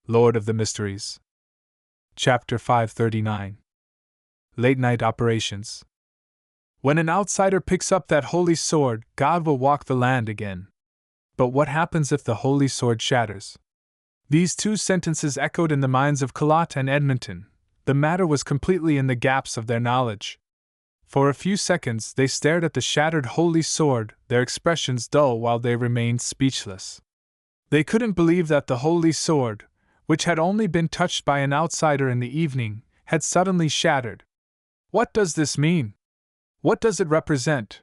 Lord of the Mysteries. Chapter 539. Late Night Operations. When an outsider picks up that holy sword, God will walk the land again. But what happens if the holy sword shatters? These two sentences echoed in the minds of Colott and Edmonton. The matter was completely in the gaps of their knowledge. For a few seconds they stared at the shattered holy sword, their expressions dull while they remained speechless. They couldn't believe that the holy sword, which had only been touched by an outsider in the evening, had suddenly shattered. What does this mean? What does it represent?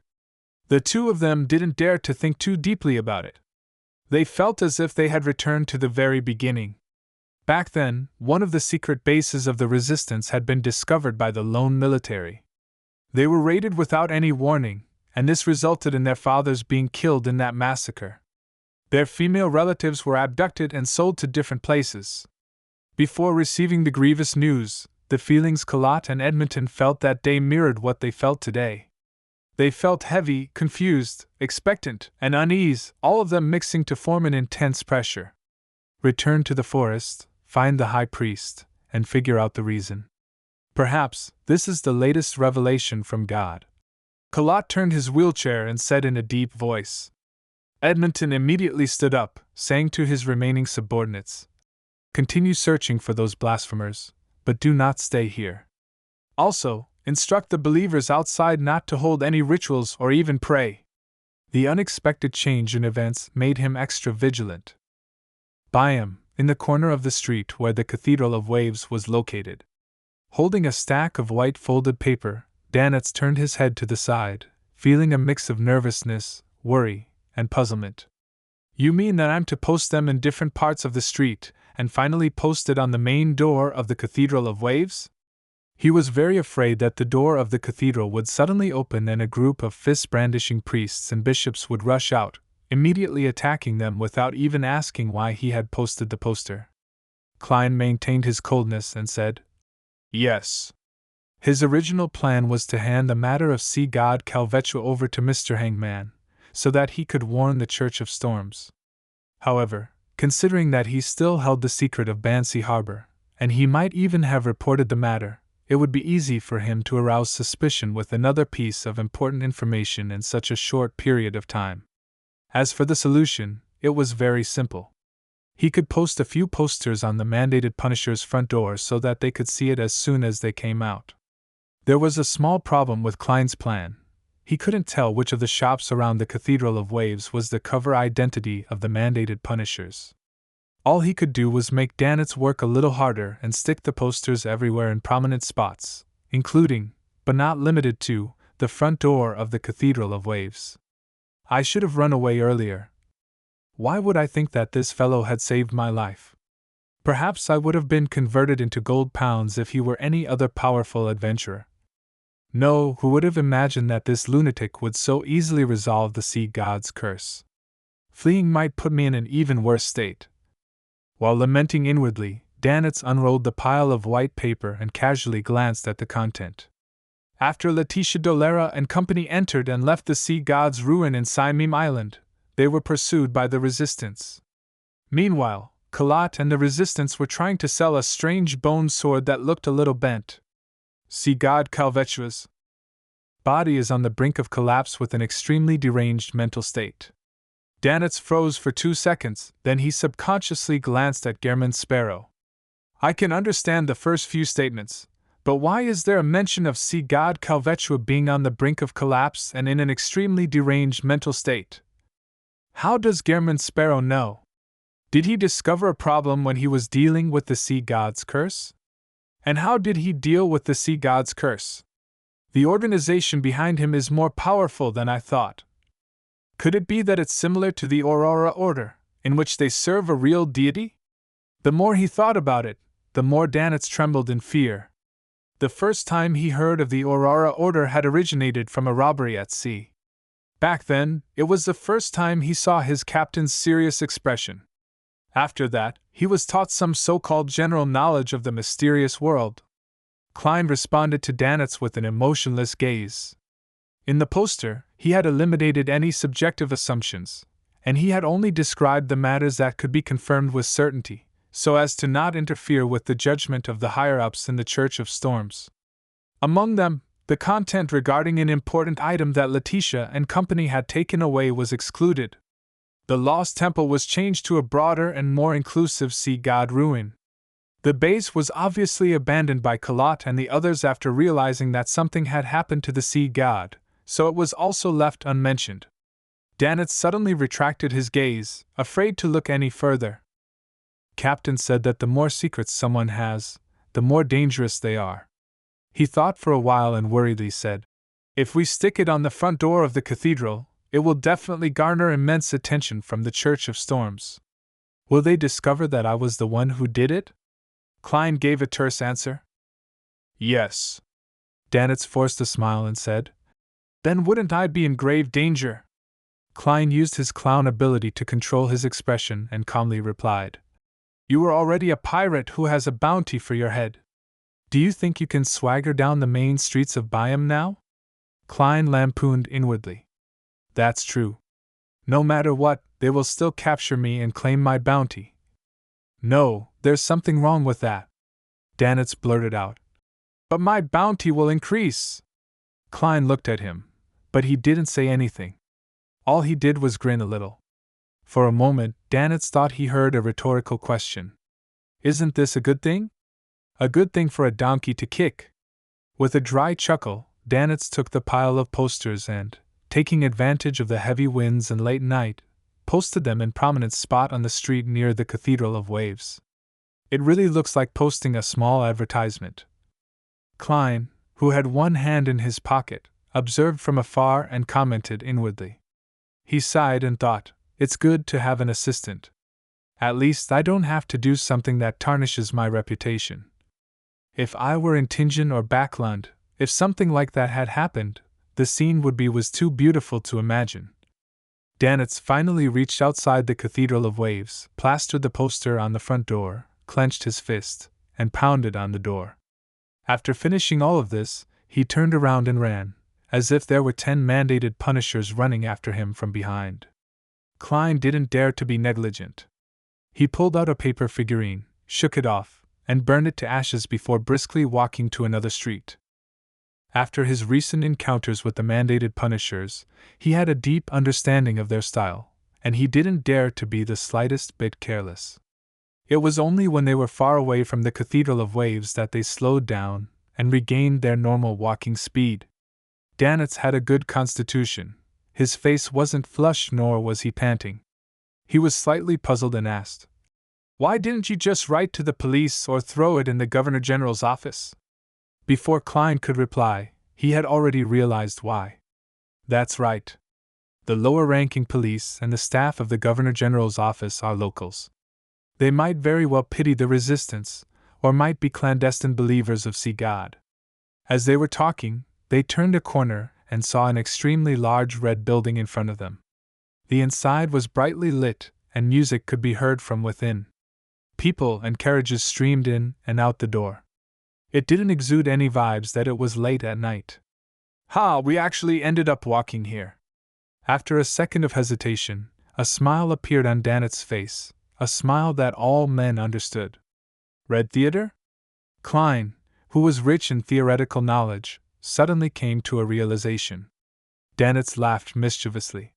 The two of them didn't dare to think too deeply about it. They felt as if they had returned to the very beginning. Back then, one of the secret bases of the resistance had been discovered by the lone military. They were raided without any warning, and this resulted in their fathers being killed in that massacre. Their female relatives were abducted and sold to different places. Before receiving the grievous news, the feelings Colott and Edmonton felt that day mirrored what they felt today. They felt heavy, confused, expectant, and unease, all of them mixing to form an intense pressure. Return to the forest, find the high priest, and figure out the reason. Perhaps this is the latest revelation from God. Colott turned his wheelchair and said in a deep voice. Edmonton immediately stood up, saying to his remaining subordinates, "Continue searching for those blasphemers, but do not stay here. Also, instruct the believers outside not to hold any rituals or even pray." The unexpected change in events made him extra vigilant. By him, in the corner of the street where the Cathedral of Waves was located, holding a stack of white folded paper, Danitz turned his head to the side, feeling a mix of nervousness, worry, and puzzlement. "You mean that I'm to post them in different parts of the street, and finally post it on the main door of the Cathedral of Waves?" He was very afraid that the door of the cathedral would suddenly open and a group of fist-brandishing priests and bishops would rush out, immediately attacking them without even asking why he had posted the poster. Klein maintained his coldness and said, "Yes." His original plan was to hand the matter of Sea God Calvetua over to Mr. Hangman, so that he could warn the Church of Storms. However, considering that he still held the secret of Bansi Harbor, and he might even have reported the matter, it would be easy for him to arouse suspicion with another piece of important information in such a short period of time. As for the solution, it was very simple. He could post a few posters on the mandated Punisher's front door so that they could see it as soon as they came out. There was a small problem with Klein's plan. He couldn't tell which of the shops around the Cathedral of Waves was the cover identity of the mandated Punishers. All he could do was make Danitz work a little harder and stick the posters everywhere in prominent spots, including, but not limited to, the front door of the Cathedral of Waves. I should have run away earlier. Why would I think that this fellow had saved my life? Perhaps I would have been converted into gold pounds if he were any other powerful adventurer. No, who would have imagined that this lunatic would so easily resolve the sea god's curse? Fleeing might put me in an even worse state. While lamenting inwardly, Danitz unrolled the pile of white paper and casually glanced at the content. After Letitia Dolera and company entered and left the sea god's ruin in Siameme Island, they were pursued by the resistance. Meanwhile, Colott and the resistance were trying to sell a strange bone sword that looked a little bent. Sea god Calvetua's body is on the brink of collapse with an extremely deranged mental state. Danitz froze for 2 seconds, then he subconsciously glanced at Gehrman Sparrow. "I can understand the first few statements, but why is there a mention of sea god Calvetua being on the brink of collapse and in an extremely deranged mental state? How does Gehrman Sparrow know? Did he discover a problem when he was dealing with the sea god's curse? And how did he deal with the sea god's curse? The organization behind him is more powerful than I thought. Could it be that it's similar to the Aurora Order, in which they serve a real deity?" The more he thought about it, the more Danitz trembled in fear. The first time he heard of the Aurora Order had originated from a robbery at sea. Back then, it was the first time he saw his captain's serious expression. After that, he was taught some so-called general knowledge of the mysterious world. Klein responded to Danitz with an emotionless gaze. In the poster, he had eliminated any subjective assumptions, and he had only described the matters that could be confirmed with certainty, so as to not interfere with the judgment of the higher-ups in the Church of Storms. Among them, the content regarding an important item that Letitia and company had taken away was excluded. The lost temple was changed to a broader and more inclusive sea god ruin. The base was obviously abandoned by Kalat and the others after realizing that something had happened to the sea god, so it was also left unmentioned. Danitz suddenly retracted his gaze, afraid to look any further. Captain said that the more secrets someone has, the more dangerous they are. He thought for a while and worriedly said, "If we stick it on the front door of the cathedral, it will definitely garner immense attention from the Church of Storms. Will they discover that I was the one who did it?" Klein gave a terse answer. "Yes." Danitz forced a smile and said, "Then wouldn't I be in grave danger?" Klein used his clown ability to control his expression and calmly replied, "You are already a pirate who has a bounty for your head. Do you think you can swagger down the main streets of Byam now?" Klein lampooned inwardly. "That's true. No matter what, they will still capture me and claim my bounty." "No, there's something wrong with that," Danitz blurted out. "But my bounty will increase." Klein looked at him, but he didn't say anything. All he did was grin a little. For a moment, Danitz thought he heard a rhetorical question. "Isn't this a good thing? A good thing for a donkey to kick?" With a dry chuckle, Danitz took the pile of posters and, taking advantage of the heavy winds and late night, posted them in a prominent spot on the street near the Cathedral of Waves. "It really looks like posting a small advertisement." Klein, who had one hand in his pocket, observed from afar and commented inwardly. He sighed and thought, "It's good to have an assistant. At least I don't have to do something that tarnishes my reputation. If I were in Tingen or Backlund, if something like that had happened, the scene was too beautiful to imagine." Danitz finally reached outside the Cathedral of Waves, plastered the poster on the front door, clenched his fist, and pounded on the door. After finishing all of this, he turned around and ran, as if there were 10 mandated punishers running after him from behind. Klein didn't dare to be negligent. He pulled out a paper figurine, shook it off, and burned it to ashes before briskly walking to another street. After his recent encounters with the mandated punishers, he had a deep understanding of their style, and he didn't dare to be the slightest bit careless. It was only when they were far away from the Cathedral of Waves that they slowed down and regained their normal walking speed. Danitz had a good constitution. His face wasn't flushed nor was he panting. He was slightly puzzled and asked, "Why didn't you just write to the police or throw it in the Governor General's office?" Before Klein could reply, he had already realized why. That's right. The lower-ranking police and the staff of the Governor General's office are locals. They might very well pity the resistance, or might be clandestine believers of Sea God. As they were talking, they turned a corner and saw an extremely large red building in front of them. The inside was brightly lit, and music could be heard from within. People and carriages streamed in and out the door. It didn't exude any vibes that it was late at night. "Ha, we actually ended up walking here." After a second of hesitation, a smile appeared on Danitz's face, a smile that all men understood. "Red Theater?" Klein, who was rich in theoretical knowledge, suddenly came to a realization. Danitz laughed mischievously.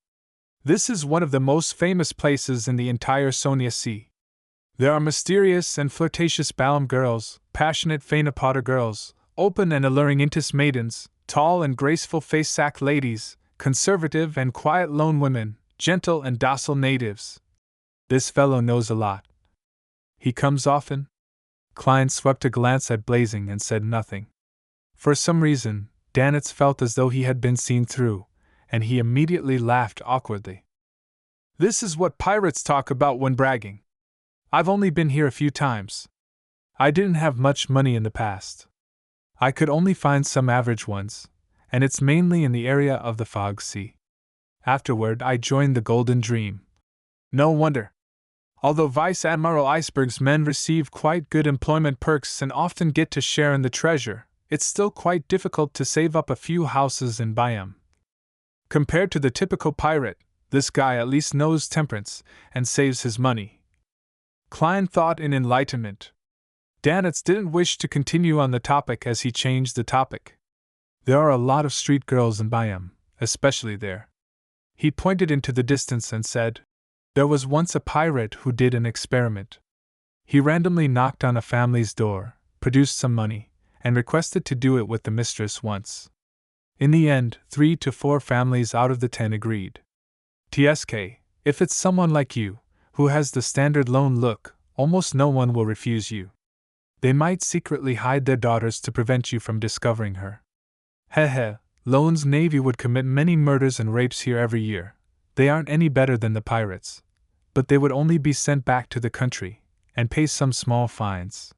"This is one of the most famous places in the entire Sonia Sea. There are mysterious and flirtatious Balam girls, passionate Fainapotter girls, open and alluring Intis maidens, tall and graceful face-sack ladies, conservative and quiet lone women, gentle and docile natives. This fellow knows a lot. He comes often?" Klein swept a glance at Blazing and said nothing. For some reason, Danitz felt as though he had been seen through, and he immediately laughed awkwardly. "This is what pirates talk about when bragging. I've only been here a few times. I didn't have much money in the past. I could only find some average ones, and it's mainly in the area of the Fog Sea. Afterward, I joined the Golden Dream. No wonder. Although Vice Admiral Iceberg's men receive quite good employment perks and often get to share in the treasure, it's still quite difficult to save up a few houses in Byam. Compared to the typical pirate, this guy at least knows temperance and saves his money." Klein thought in enlightenment. Danitz didn't wish to continue on the topic as he changed the topic. There are a lot of street girls in Byam, especially there. He pointed into the distance and said, "There was once a pirate who did an experiment. He randomly knocked on a family's door, produced some money, and requested to do it with the mistress once. In the end, 3 to 4 families out of the 10 agreed. TSK, if it's someone like you, who has the standard lone look, almost no one will refuse you. They might secretly hide their daughters to prevent you from discovering her. Heh, Lone's Navy would commit many murders and rapes here every year. They aren't any better than the pirates. But they would only be sent back to the country, and pay some small fines."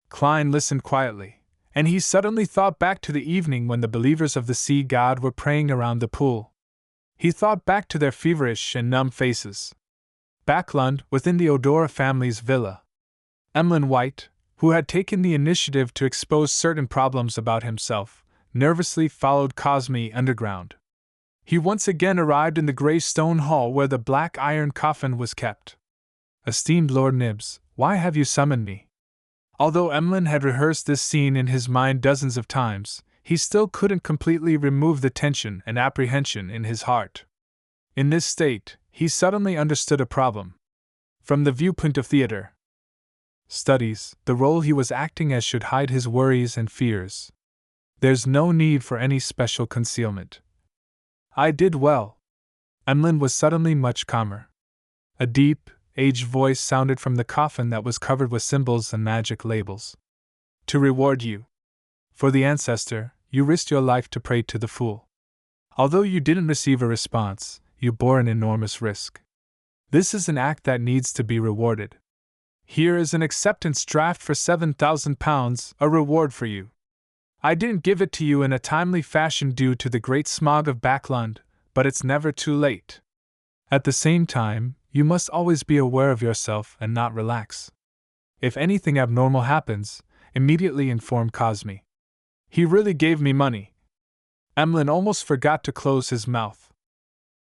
Klein listened quietly, and he suddenly thought back to the evening when the believers of the sea god were praying around the pool. He thought back to their feverish and numb faces. Backlund, within the Odora family's villa. Emlyn White, who had taken the initiative to expose certain problems about himself, nervously followed Cosme underground. He once again arrived in the grey stone hall where the black iron coffin was kept. "Esteemed Lord Nibs, why have you summoned me?" Although Emlyn had rehearsed this scene in his mind dozens of times, he still couldn't completely remove the tension and apprehension in his heart. In this state, he suddenly understood a problem. From the viewpoint of theater studies, the role he was acting as should hide his worries and fears. There's no need for any special concealment. I did well. Emlyn was suddenly much calmer. A deep, aged voice sounded from the coffin that was covered with symbols and magic labels. "To reward you. For the ancestor, you risked your life to pray to the fool. Although you didn't receive a response, you bore an enormous risk. This is an act that needs to be rewarded. Here is an acceptance draft for £7,000, a reward for you. I didn't give it to you in a timely fashion due to the great smog of Backlund, but it's never too late. At the same time, you must always be aware of yourself and not relax. If anything abnormal happens, immediately inform Cosme." He really gave me money. Emlyn almost forgot to close his mouth.